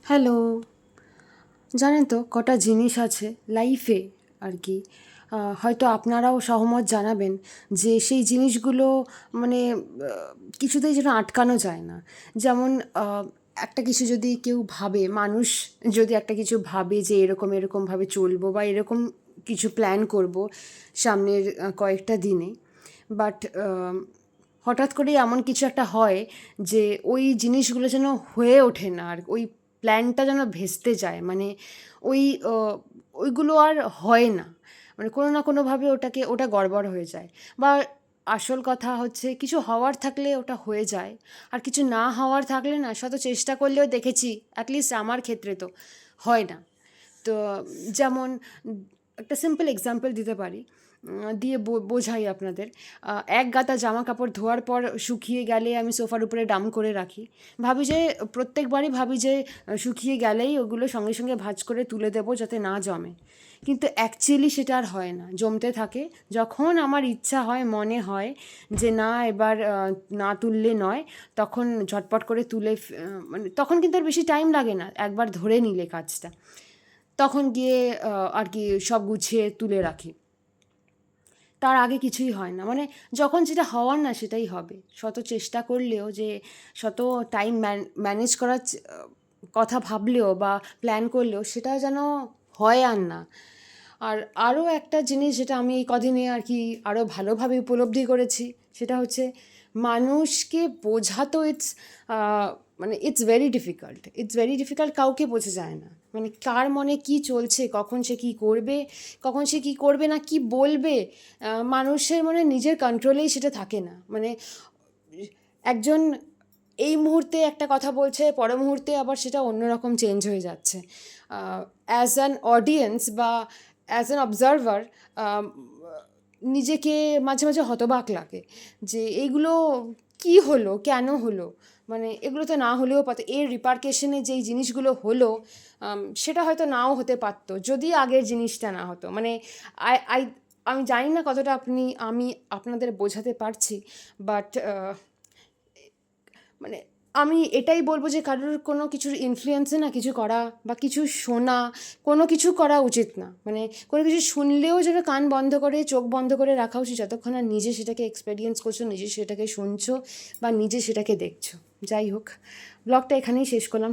Hello. জানেন তো কটা জিনিস আছে লাইফে আর কি, হয়তো আপনারাও সহমত জানাবেন যে সেই জিনিসগুলো মানে কিছুতেই যেন আটকানো যায় না। যেমন একটা কিছু যদি কেউ ভাবে, মানুষ যদি একটা কিছু ভাবে যে এরকম এরকমভাবে চলবো বা এরকম কিছু প্ল্যান করব সামনের কয়েকটা দিনে, বাট হঠাৎ করেই এমন কিছু একটা হয় যে ওই জিনিসগুলো যেন হয়ে ওঠে না, আর ওই প্ল্যানটা যেন ভেস্তে যায়, মানে ওই ওইগুলো আর হয় না, মানে কোনো না কোনোভাবে ওটা গড়বড় হয়ে যায়। বা আসল কথা হচ্ছে কিছু হওয়ার থাকলে ওটা হয়ে যায়, আর কিছু না হওয়ার থাকলে না শত চেষ্টা করলেও দেখেছি, অ্যাটলিস্ট আমার ক্ষেত্রে তো হয় না। তো যেমন একটা সিম্পল এক্সাম্পল দিতে পারি, দিয়ে বোঝাই আপনাদের। এক গাদা জামা কাপড় ধোয়ার পর শুকিয়ে গেলে আমি সোফার উপরে ডাম করে রাখি। ভাবি যে প্রত্যেকবারই ভাবি যে শুকিয়ে গেলেই ওগুলো সঙ্গে সঙ্গে ভাঁজ করে তুলে দেবো যাতে না জমে, কিন্তু অ্যাকচুয়ালি সেটা আর হয় না, জমতে থাকে। যখন আমার ইচ্ছা হয়, মনে হয় যে না এবার না তুললে নয়, তখন ঝটপট করে তুলে মানে তখন কিন্তু আর বেশি টাইম লাগে না, একবার ধরে নিলে কাজটা, তখন গিয়ে আর কি সব গুছিয়ে তুলে রাখি। তার আগে কিছুই হয় না, মানে যখন যেটা হওয়ার না সেটাই হবে, শত চেষ্টা করলেও যে শত টাইম ম্যানেজ করার কথা ভাবলেও বা প্ল্যান করলেও সেটা যেন হয় আর না। আর আরও একটা জিনিস যেটা আমি এই কদিনে আর কি আরও ভালোভাবে উপলব্ধি করেছি, সেটা হচ্ছে মানুষকে বোঝা তো মানে ইটস ভেরি ডিফিকাল্ট, কাউকে বোঝা যায় না, মানে কার মনে কি চলছে, কখন সে কি করবে, কখন সে কি করবে না, কি বলবে, মানুষের মনে নিজের কন্ট্রোলেই সেটা থাকে না। মানে একজন এই মুহূর্তে একটা কথা বলছে, পরের মুহূর্তে আবার সেটা অন্যরকম চেঞ্জ হয়ে যাচ্ছে। অ্যাজ অ্যান অডিয়েন্স বা অ্যাজ অ্যান অবজারভার নিজেকে মাঝে মাঝে হতবাক লাগে যে এইগুলো কি হলো, কেন হলো, মানে এগুলো তো না হলেও পারতো, এর রিপারকেশনে যেই জিনিসগুলো হলো সেটা হয়তো নাও হতে পারতো যদি আগের জিনিসটা না হতো। মানে আই আই আমি জানি না কতটা আমি আপনাদের বোঝাতে পারছি, বাট মানে আমি এটাই বলবো যে কারোর কোনো কিছুর ইনফ্লুয়েন্সে না কিছু করা বা কিছু শোনা, কোনো কিছু করা উচিত না। মানে কোনো কিছু শুনলেও যেন কান বন্ধ করে, চোখ বন্ধ করে রাখা উচিত, যতক্ষণ না নিজে সেটাকে এক্সপেরিয়েন্স করছো, নিজে সেটাকে শুনছো বা নিজে সেটাকে দেখছো। যাই হোক, ব্লগটা এখানেই শেষ করলাম।